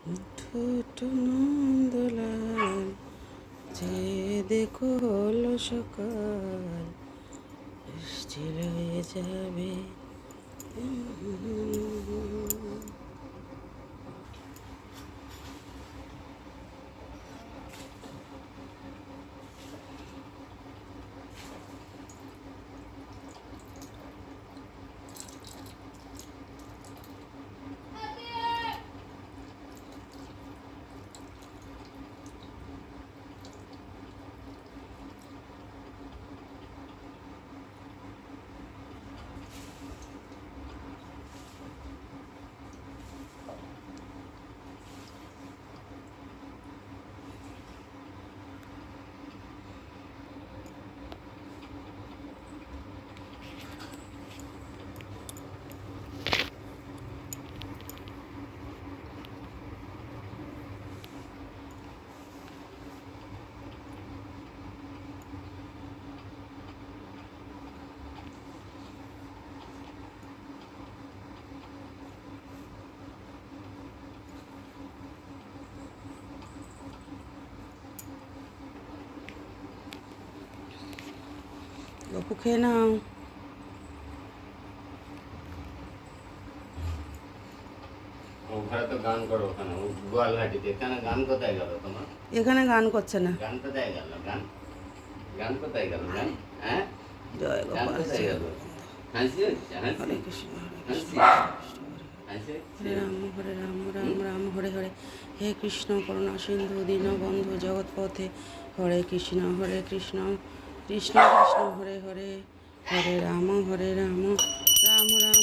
ঠোঁট নন্দলাল যে দেখো হলো সকাল, বৃষ্টি রয়ে যাবে। গপু খেয়ে নাও। ওখানে তো গান করো, ওখানে গোয়ালঘাটিতে। এখানে গান কোথায় গেল তোমার? এখানে গান করছে না। গান কোথায় গেল? গান গান কোথায় গেল? গান হ্যাঁ, জয় গান গোপাল কোথায় গেল? হাসি হচ্ছে, হাসি হরে কৃষ্ণ হরে কৃষ্ণ হাসি হাসি হরে রাম হরে রাম রাম রাম হরে হরে। হে কৃষ্ণ করুণা সিন্ধু দীনবন্ধু জগৎপথে, হরে কৃষ্ণ কৃষ্ণ কৃষ্ণ হরে হরে, হরে রাম রাম রাম